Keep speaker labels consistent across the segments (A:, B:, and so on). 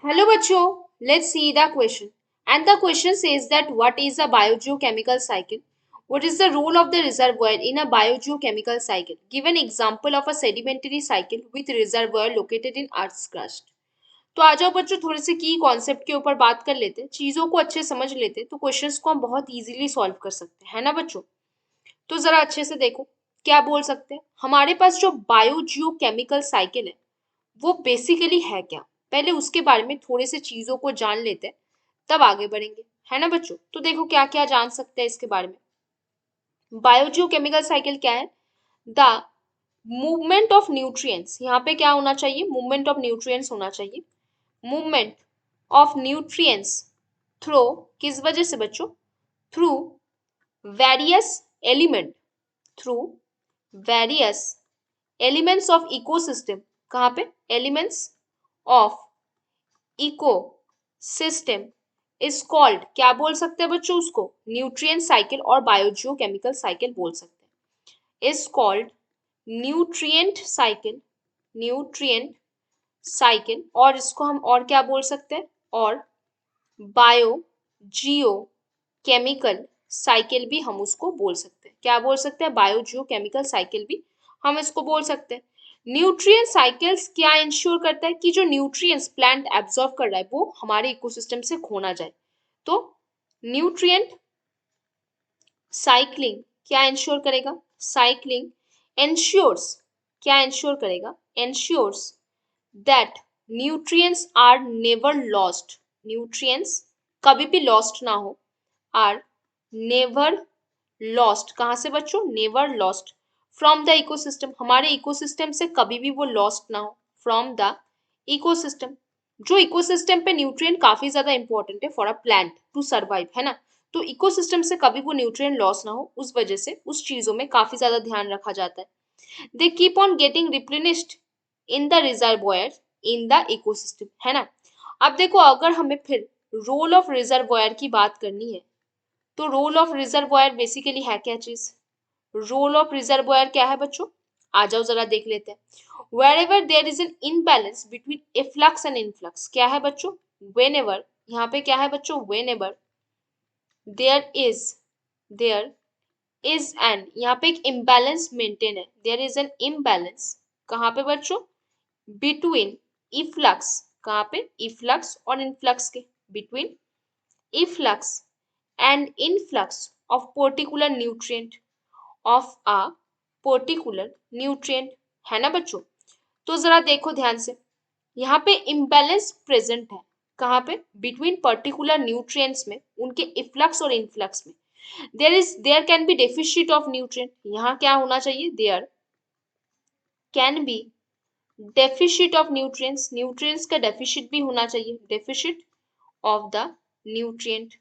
A: Hello bachcho, let's see the question. And the question says that what is a biogeochemical cycle? What is the role of the reservoir in a biogeochemical cycle? Give an example of a sedimentary cycle with reservoir located in Earth's crust. तो आ जाओ बच्चों थोड़े से की concept के ऊपर बात कर लेते हैं, चीजों को अच्छे समझ लेते हैं तो क्वेश्चंस को हम बहुत इजीली सॉल्व कर सकते हैं, है ना बच्चों। तो जरा अच्छे से देखो क्या बोल सकते हैं। हमारे पास जो बायोजियोकेमिकल साइकिल है वो बेसिकली है क्या, पहले उसके बारे में थोड़े से चीजों को जान लेते हैं तब आगे बढ़ेंगे, है ना बच्चों। तो देखो क्या क्या जान सकते हैं इसके बारे में। बायोजियोकेमिकल साइकिल क्या है? द मूवमेंट ऑफ न्यूट्रिएंट्स, यहाँ पे क्या होना चाहिए, मूवमेंट ऑफ न्यूट्रिएंट्स होना चाहिए। मूवमेंट ऑफ न्यूट्रिएंट्स थ्रू, किस वजह से बच्चों, through various element, through various elements of ecosystem, कहाँ पे, elements of ecosystem is called, क्या बोल सकते हैं बच्चों उसको, न्यूट्रिएंट साइकिल और बायोजियोकेमिकल साइकिल बोल सकते हैं। Is called nutrient cycle, nutrient cycle, और इसको हम और क्या बोल सकते हैं, और बायो जियो केमिकल साइकिल भी हम उसको बोल सकते हैं। क्या बोल सकते हैं, बायो जियो केमिकल साइकिल भी हम इसको बोल सकते हैं। न्यूट्रिएंट साइकिल्स क्या इंश्योर करता है कि जो न्यूट्रिएंट्स प्लांट एब्जॉर्ब कर रहा है वो हमारे इकोसिस्टम से खो ना जाए। तो न्यूट्रिएंट साइक्लिंग क्या इंश्योर करेगा, साइक्लिंग एंश्योर्स, क्या इंश्योर करेगा, ensures that nutrients are never lost, nutrients कभी भी लॉस्ट ना हो, आर नेवर लॉस्ट, कहाँ से बच्चों, never lost from the ecosystem, हमारे इकोसिस्टम से कभी भी वो लॉस्ट ना हो, फ्रॉम द इकोसिस्टम। जो इकोसिस्टम पे न्यूट्रिएंट काफी ज्यादा इंपॉर्टेंट है for a plant to survive, है ना। तो इकोसिस्टम से कभी वो न्यूट्रिएंट लॉस ना हो, उस वजह से उस चीजों में काफी ज्यादा ध्यान रखा जाता है। They keep on getting replenished in the reservoir in the ecosystem, है ना। अब देखो अगर हमें फिर रोल ऑफ रिजर्वोयर की बात करनी है तो रोल ऑफ रिजर्वोयर बेसिकली है क्या चीज, रोल ऑफ रिजर्वोयर क्या है बच्चों, आ जाओ जरा देख लेते हैं। wherever there is an imbalance between efflux and influx, क्या है बच्चों, whenever, यहाँ पे क्या है बच्चों, whenever there is an, यहाँ पे एक imbalance maintain है, there is an imbalance, कहाँ पे बच्चों, between efflux, कहाँ पे, efflux और influx के, between efflux and influx of particular nutrient of a particular nutrient, है ना बच्चों। तो जरा देखो ध्यान से, यहाँ पे इम्बैलेंस प्रेजेंट है, कहाँ पे, बिटवीन पर्टिकुलर न्यूट्रिएंट्स में, उनके इफ्लक्स और इनफ्लक्स में। There can be deficit of nutrient, यहाँ क्या होना चाहिए, there can be deficit of nutrients, nutrients का डेफिशिट भी होना चाहिए, deficit of the nutrient,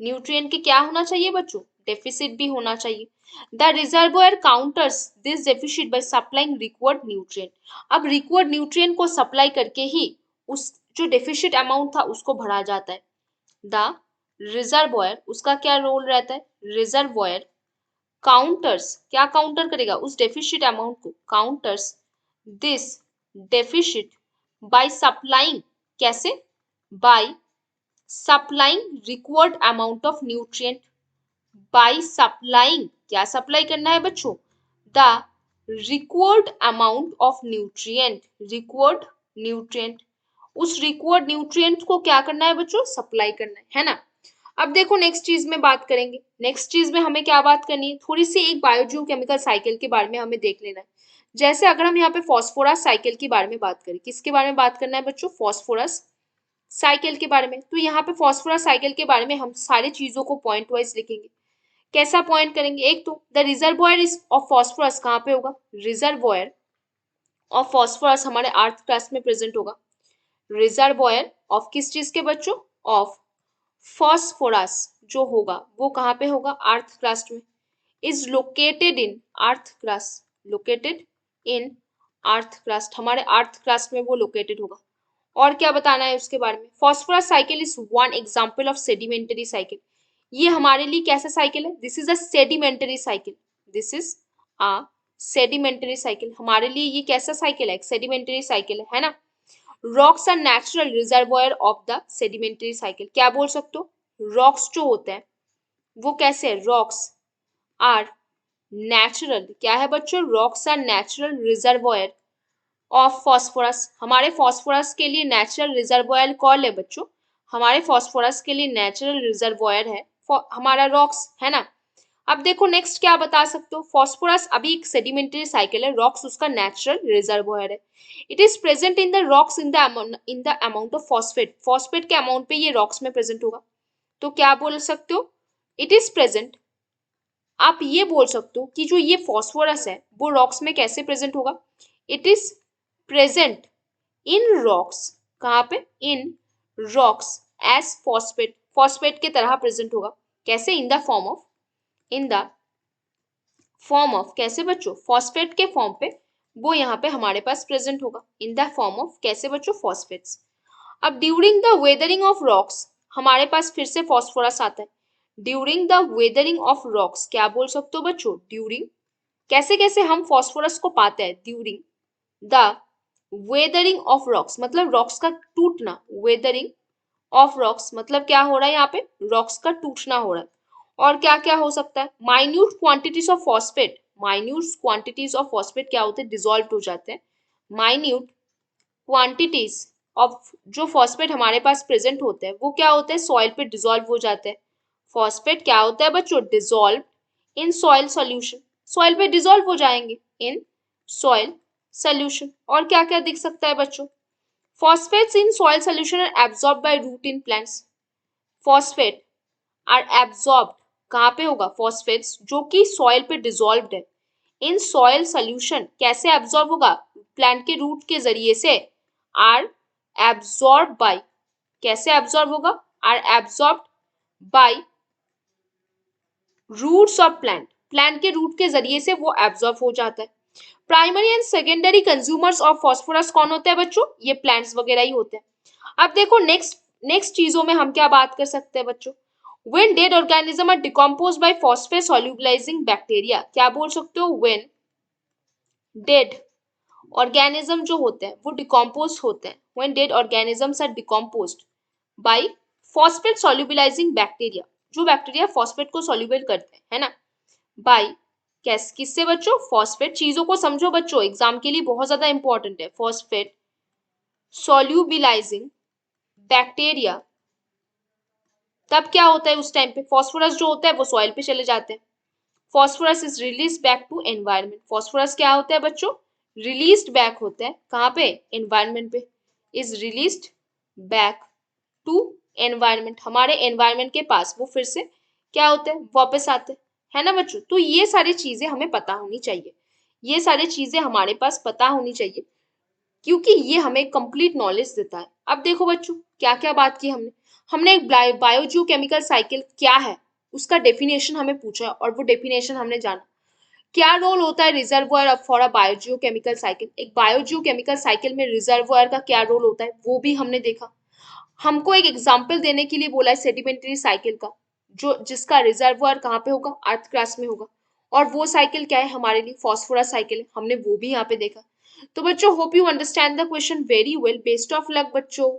A: nutrient के क्या होना चाहिए बच्चों, डेफिसिट भी होना चाहिए। The reservoir counters this deficit by supplying required nutrient, अब रिक्वायर्ड न्यूट्रिएंट को सप्लाई करके ही उस जो डेफिसिट अमाउंट था उसको भरा जाता है। द रिजर्वोयर, उसका क्या रोल रहता है, रिजर्वोयर काउंटर्स, क्या काउंटर करेगा, उस डेफिसिट अमाउंट को, counters this deficit by supplying, कैसे, by supplying required amount of nutrient, by supplying, क्या सप्लाई करना है बच्चों, the required amount of nutrient, required nutrient, उस रिक्वायर्ड न्यूट्रिएंट को क्या करना है बच्चों, सप्लाई करना है ना। अब देखो नेक्स्ट चीज में बात करेंगे, नेक्स्ट चीज में हमें क्या बात करनी है, थोड़ी सी एक बायोजियोकेमिकल साइकिल के बारे में हमें देख लेना है। जैसे अगर हम यहाँ पे फॉस्फोरस साइकिल के बारे में बात करें, किसके बारे में बात करना है बच्चों, फॉस्फोरस साइकिल के बारे में। तो यहाँ पे फॉस्फोरस साइकिल के बारे में हम सारी चीजों को पॉइंट वाइज लिखेंगे। कैसा पॉइंट करेंगे, एक तो the reservoir is of phosphorus, कहाँ पे होगा, रिजर्वोयर ऑफ फॉस्फोरस हमारे अर्थ क्रस्ट में प्रेजेंट होगा। रिजर्वोयर ऑफ किस चीज के बच्चों, ऑफ फॉस्फोरस जो होगा वो कहाँ पे होगा, अर्थ क्रस्ट में। Is located in earth crust, located in earth crust, हमारे अर्थ क्रस्ट में वो लोकेटेड होगा। और क्या बताना है उसके बारे में, phosphorus cycle is one example of sedimentary cycle, ये हमारे लिए कैसा साइकिल है, this is a sedimentary cycle, this is a sedimentary cycle, हमारे लिए ये कैसा साइकिल है, सेडिमेंटरी साइकिल है ना। Rocks are natural reservoir of the sedimentary cycle. क्या बोल सकते हो, रॉक्स जो होते हैं वो कैसे है, रॉक्स आर नेचुरल, क्या है बच्चों, rocks are natural reservoir of phosphorus. हमारे फॉस्फोरस के लिए नेचुरल रिजर्वोयर कौन है बच्चों, हमारे फॉस्फोरस के लिए नेचुरल रिजर्वोयर है हमारा रॉक्स, है ना। अब देखो नेक्स्ट क्या बता सकते हो, फॉस्फोरस अभी एक सेडिमेंटरी साइकिल है, रॉक्स उसका नेचुरल रिजर्वोयर है। It is present in the rocks in the amount of phosphate, phosphate के अमाउंट पे ये रॉक्स में प्रेजेंट होगा। तो क्या बोल सकते हो, इट इज प्रेजेंट, आप ये बोल सकते हो कि जो ये फॉस्फोरस है वो रॉक्स में कैसे प्रेजेंट होगा, it is present in rocks, कहाँ पे, in rocks as phosphate, phosphate के तरह प्रेजेंट होगा। कैसे, in the form of, in the form of, कैसे बच्चों, फॉस्फेट के फॉर्म पे वो यहाँ पे हमारे पास प्रेजेंट होगा, इन द फॉर्म ऑफ, कैसे बच्चों, फॉस्फेट्स। अब during the weathering of rocks हमारे पास फिर से फॉस्फोरस आता है, during the weathering of rocks, क्या बोल सकते हो बच्चों, ड्यूरिंग, कैसे कैसे हम फॉस्फोरस को पाते हैं, during the weathering of rocks मतलब रॉक्स का टूटना, वेदरिंग ऑफ रॉक्स मतलब क्या हो रहा है यहाँ पे, रॉक्स का टूटना हो रहा है। और क्या क्या हो सकता है, minute quantities of phosphate, minute quantities of phosphate क्या होते हैं, डिसॉल्व हो जाते हैं। माइन्यूट क्वांटिटीज ऑफ जो फॉस्फेट हमारे पास प्रेजेंट होते हैं वो क्या होते हैं, सॉइल पे डिसॉल्व हो जाते हैं। फॉस्फेट क्या होता है बच्चों, dissolve in soil solution, soil पे डिसॉल्व हो जाएंगे इन सॉइल सॉल्यूशन। और क्या क्या दिख सकता है बच्चों, phosphates in soil solution are absorbed by root in plants, phosphate are absorbed, कहाँ पे होगा, phosphates जो कि सॉइल पे डिसॉल्व्ड है, इन सॉइल सोल्यूशन कैसे एब्जॉर्ब होगा, प्लांट के रूट के जरिए से, आर एब्जॉर्ब बाय, कैसे एब्जॉर्ब होगा, are absorb by roots of plant, plant के रूट के जरिए से वो एब्जॉर्ब हो जाता है। Primary and secondary consumers of phosphorus कौन होते हैं बच्चों, ये प्लांट्स वगैरह ही होते हैं। अब देखो नेक्स्ट नेक्स्ट चीजों में हम क्या बात कर सकते हैं बच्चों, when dead organism are decompose by phosphate solubilizing bacteria, क्या बोल सकते हो, व्हेन डेड ऑर्गेनिज्म जो होते हैं वो डिकम्पोज होते हैं, when dead organisms are decomposed by phosphate solubilizing bacteria, जो बैक्टीरिया फॉस्फेट को सॉल्युबल करते हैं, है ना, बाय किससे बच्चों, फॉस्फेट, चीजों को समझो बच्चों, एग्जाम के लिए बहुत ज्यादा इंपॉर्टेंट है, फॉस्फेट सॉल्युबलाइजिंग बैक्टीरिया। तब क्या होता है उस टाइम पे, फॉस्फोरस जो होता है वो सॉइल पे चले जाते हैं, phosphorus is release back to environment, phosphorus क्या होता है बच्चों, रिलीज्ड बैक होता है, कहाँ पे, एनवायरनमेंट पे, is released back to environment, हमारे एनवायरनमेंट के पास वो फिर से क्या होते हैं, वापस आते हैं, है ना बच्चों। तो ये सारी चीजें हमें पता होनी चाहिए, ये सारी चीजें हमारे पास पता होनी चाहिए, क्योंकि ये हमें कंप्लीट नॉलेज देता है। अब देखो बच्चों क्या क्या बात की हमने, हमने एक बायोजियोकेमिकल साइकिल क्या है उसका डेफिनेशन हमें पूछा और वो डेफिनेशन हमने जाना। क्या रोल होता है reservoir for a biogeochemical cycle, एक बायोजियोकेमिकल साइकिल में रिजर्वोयर का क्या रोल होता है वो भी हमने देखा। हमको एक एग्जाम्पल देने के लिए बोला है सेडिमेंटरी साइकिल का, जो जिसका रिजर्वोयर कहाँ पे होगा, अर्थ क्रास्ट में होगा, और वो साइकिल क्या है हमारे लिए, फॉस्फोरस साइकिल है, हमने वो भी यहाँ पे देखा। तो बच्चों hope you understand the question very well, best of luck बच्चों।